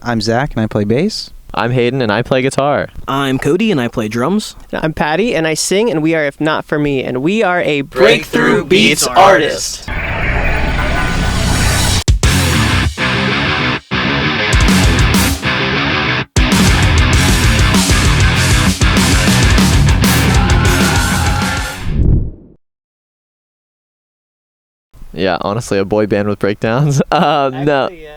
I'm Zach, and I play bass. I'm Hayden, and I play guitar. I'm Cody, and I play drums. I'm Patty, and I sing, and we are If Not For Me, and we are a Breakthrough Beats artist. Yeah, honestly, a boy band with breakdowns. Yeah.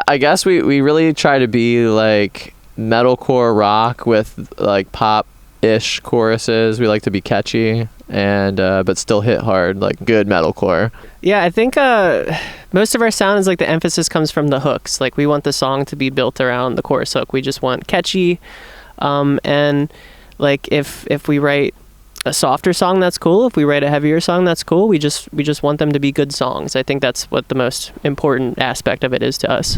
I guess we really try to be like metalcore rock with like pop-ish choruses. We like to be catchy and but still hit hard, like good metalcore. Yeah, I think most of our sound is like the emphasis comes from the hooks. Like we want the song to be built around the chorus hook. We just want catchy, and like if we write a softer song, that's cool. If we write a heavier song, that's cool. We just want them to be good songs. I think that's what the most important aspect of it is to us.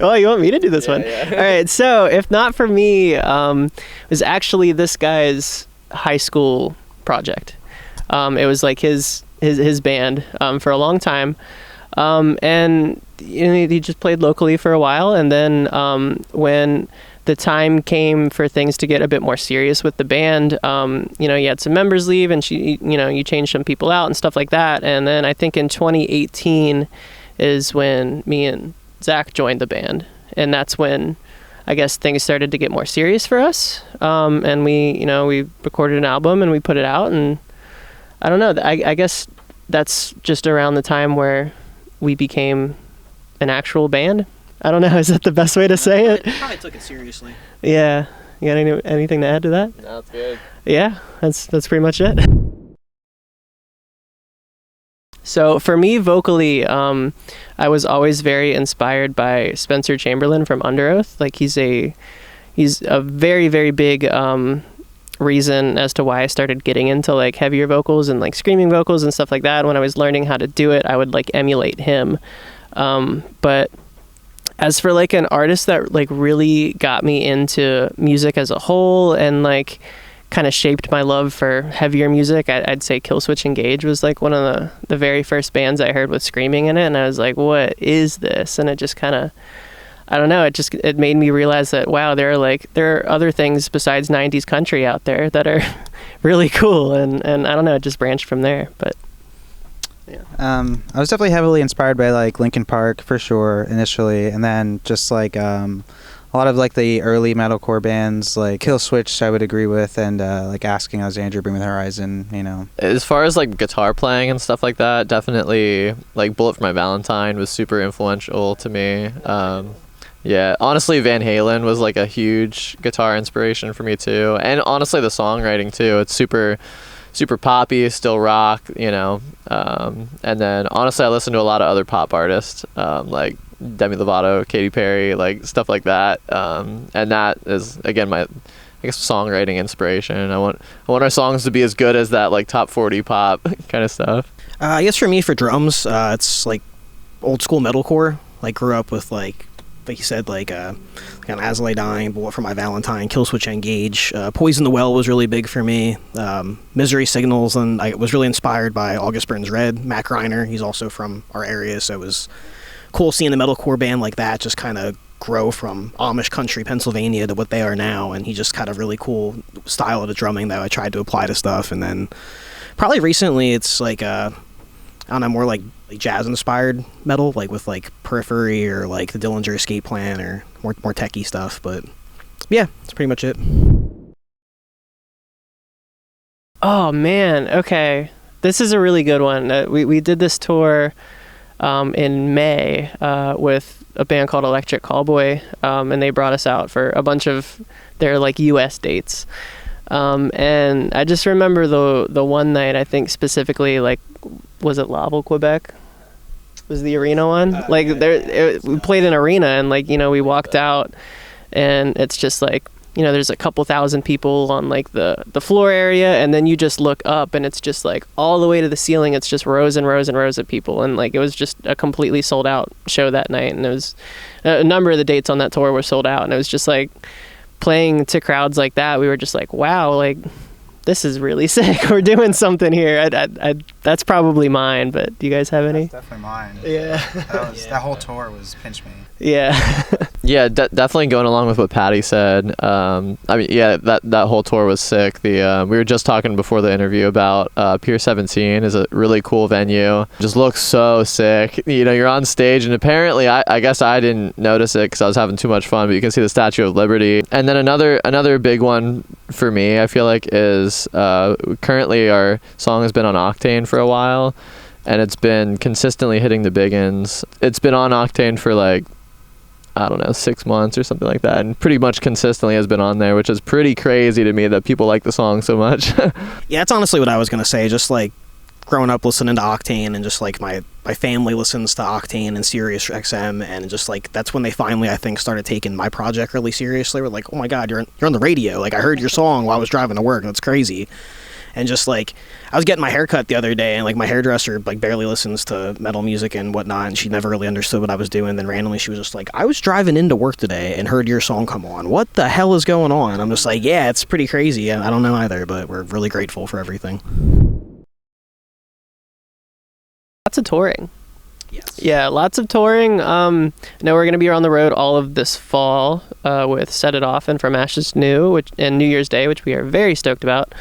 Oh, you want me to do this one? Yeah. All right. So, If Not For Me was actually this guy's high school project. It was like his band for a long time, and he just played locally for a while. And then when the time came for things to get a bit more serious with the band, you had some members leave, and you changed some people out and stuff like that. And then I think in 2018 is when me and Zach joined the band, and that's when I guess things started to get more serious for us. And we recorded an album and we put it out, and I don't know, I guess that's just around the time where we became an actual band. I don't know, is that the best way to say it? Probably took it seriously. Yeah. You got anything to add to that? No, that's good. Yeah, that's pretty much it. So for me, vocally, I was always very inspired by Spencer Chamberlain from Under Oath. Like he's a very, very big reason as to why I started getting into like heavier vocals and like screaming vocals and stuff like that. When I was learning how to do it, I would like emulate him. But as for like an artist that like really got me into music as a whole and like kind of shaped my love for heavier music, I'd say Killswitch Engage was like one of the very first bands I heard with screaming in it, and I was like, what is this? And it just kind of, I don't know, it made me realize that wow, there are other things besides 90s country out there that are really cool, and I don't know, it just branched from there. But yeah. I was definitely heavily inspired by like Linkin Park for sure initially, and then just like a lot of like the early metalcore bands like Killswitch I would agree with, and like Asking Alexandria, Bring Me the Horizon, As far as like guitar playing and stuff like that, definitely like Bullet for My Valentine was super influential to me. Yeah, honestly Van Halen was like a huge guitar inspiration for me too, and honestly the songwriting too. It's super poppy, still rock, and then honestly I listen to a lot of other pop artists, like Demi Lovato, Katy Perry, like stuff like that, and that is again my, I guess, songwriting inspiration. I want our songs to be as good as that like top 40 pop kind of stuff. I guess for me, for drums, it's like old school metalcore. Like grew up with like you said, like As I Lay Dying, Bullet for My Valentine, Killswitch Engage, Poison the Well was really big for me. Misery Signals, and I was really inspired by August Burns Red. Mac Reiner, he's also from our area, so it was cool seeing a metalcore band like that just kind of grow from Amish country Pennsylvania to what they are now, and he just kind of really cool style of the drumming that I tried to apply to stuff. And then probably recently it's like I don't know, more like jazz inspired metal, like with like Periphery or like the Dillinger Escape Plan or more techie stuff. But yeah, that's pretty much it. Oh man, okay, this is a really good one. We did this tour in May with a band called Electric Callboy, and they brought us out for a bunch of their like US dates, and I just remember the one night, I think specifically, like, was it Laval, Quebec? Was the arena one? We played an arena, and like, we walked out, and it's just like, there's a couple thousand people on like the floor area, and then you just look up and it's just like all the way to the ceiling, it's just rows and rows and rows of people, and like it was just a completely sold out show that night. And it was a number of the dates on that tour were sold out, and it was just like playing to crowds like that, we were just like, wow, like this is really sick. We're doing something here. That's probably mine, but do you guys have any? That's definitely mine. Yeah. That whole tour was pinch me. Yeah. Yeah, definitely going along with what Patty said. I mean, yeah, that whole tour was sick. We were just talking before the interview about Pier 17 is a really cool venue. Just looks so sick. You know, you're on stage, and apparently, I guess I didn't notice it because I was having too much fun. But you can see the Statue of Liberty. And then another big one for me, I feel like, is currently our song has been on Octane for a while, and it's been consistently hitting the big ends. It's been on Octane for like, I don't know, 6 months or something like that, and pretty much consistently has been on there, which is pretty crazy to me that people like the song so much. Yeah, that's honestly what I was going to say. Just like growing up listening to Octane, and just like my family listens to Octane and Sirius XM, and just like that's when they finally, I think, started taking my project really seriously. We're like, oh my God, you're on the radio. Like, I heard your song while I was driving to work. That's crazy. And just like, I was getting my hair cut the other day, and like my hairdresser like barely listens to metal music and whatnot, and she never really understood what I was doing. Then randomly she was just like, I was driving into work today and heard your song come on. What the hell is going on? I'm just like, yeah, it's pretty crazy. I don't know either, but we're really grateful for everything. Lots of touring. Yes. Yeah, lots of touring. Now we're going to be on the road all of this fall with Set It Off and From Ashes to New, and New Year's Day, which we are very stoked about.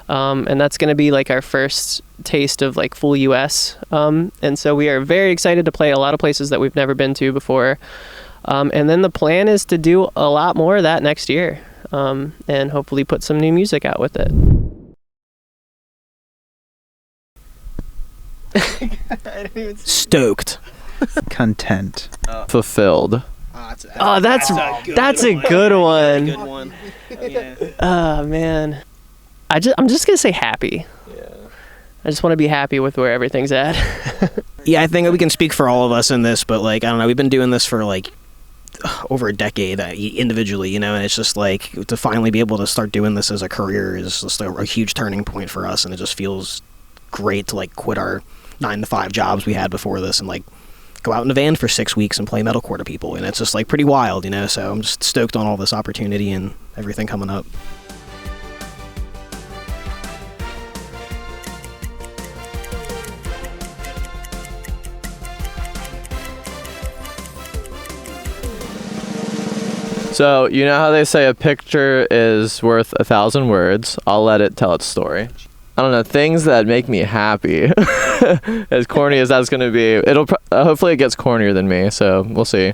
And that's going to be like our first taste of like full US. And so we are very excited to play a lot of places that we've never been to before. And then the plan is to do a lot more of that next year, and hopefully put some new music out with it. Stoked. Content. Fulfilled. Oh, that's a good one. Good one. Yeah. Oh man, I'm just gonna say happy. Yeah. I just want to be happy with where everything's at. Yeah, I think we can speak for all of us in this, but like, I don't know, we've been doing this for like over a decade individually, you know, and it's just like to finally be able to start doing this as a career is just a huge turning point for us, and it just feels great to like quit our 9-to-5 jobs we had before this and like go out in a van for 6 weeks and play metalcore to people, and it's just like pretty wild, you know. So I'm just stoked on all this opportunity and everything coming up. So, you know how they say a picture is worth 1,000 words? I'll let it tell its story. I don't know, things that make me happy. As corny as that's going to be, hopefully it gets cornier than me, so we'll see.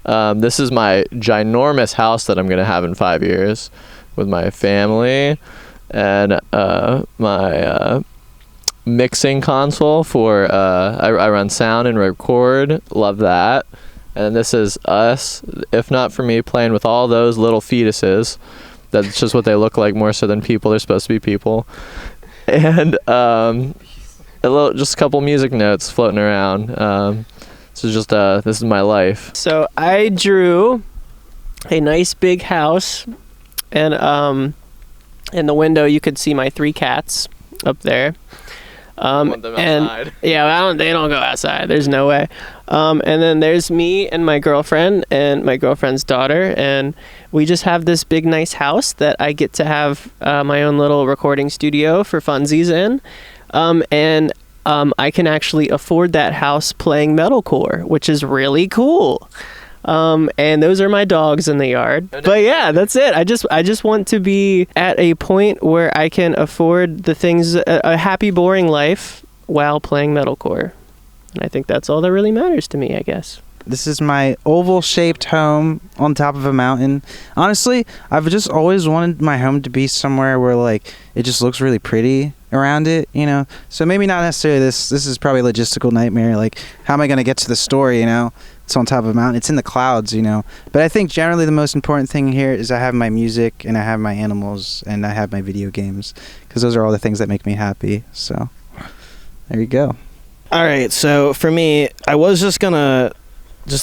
This is my ginormous house that I'm going to have in 5 years with my family, and my mixing console for I run sound and record. Love that. And this is us, if not for me, playing with all those little fetuses. That's just what they look like, more so than people. They're supposed to be people. And just a couple music notes floating around. This is my life. So I drew a nice big house, and in the window you could see my 3 cats up there. Want them outside. Yeah, they don't go outside. There's no way. And then there's me and my girlfriend and my girlfriend's daughter, and we just have this big nice house that I get to have my own little recording studio for funsies in. And I can actually afford that house playing metalcore, which is really cool. And those are my dogs in the yard. But yeah, that's it. I just want to be at a point where I can afford the things, a happy, boring life while playing metalcore. And I think that's all that really matters to me, I guess. This is my oval-shaped home on top of a mountain. Honestly, I've just always wanted my home to be somewhere where like it just looks really pretty around it, you know. So maybe not necessarily this is probably a logistical nightmare. Like, how am I going to get to the store, you know? It's on top of a mountain. It's in the clouds, you know. But I think generally the most important thing here is I have my music and I have my animals and I have my video games, because those are all the things that make me happy. So there you go. All right, so for me, I was just gonna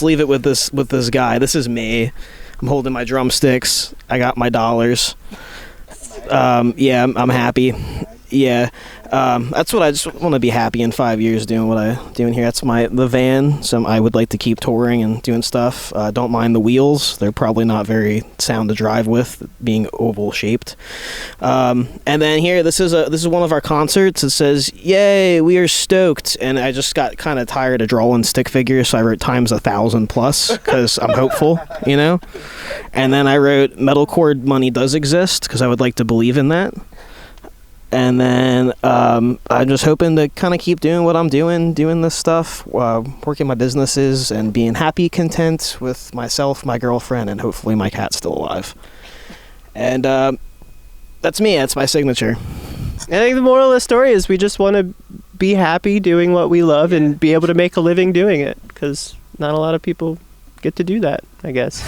leave it with this guy. This is me. I'm holding my drumsticks. I got my dollars. Yeah, I'm happy. Yeah. That's what I just want to be happy in 5 years doing what I'm doing here. That's the van. So I would like to keep touring and doing stuff. Don't mind the wheels. They're probably not very sound to drive with, being oval shaped. And then here, this is one of our concerts. It says, "Yay, we are stoked." And I just got kind of tired of drawing stick figures, so I wrote times 1,000 plus because I'm hopeful, you know. And then I wrote metalcore money does exist because I would like to believe in that. And then I'm just hoping to kind of keep doing what I'm doing this stuff, working my businesses and being happy, content with myself, my girlfriend, and hopefully my cat's still alive. And that's me. That's my signature. I think the moral of the story is we just want to be happy doing what we love and be able to make a living doing it, because not a lot of people get to do that, I guess.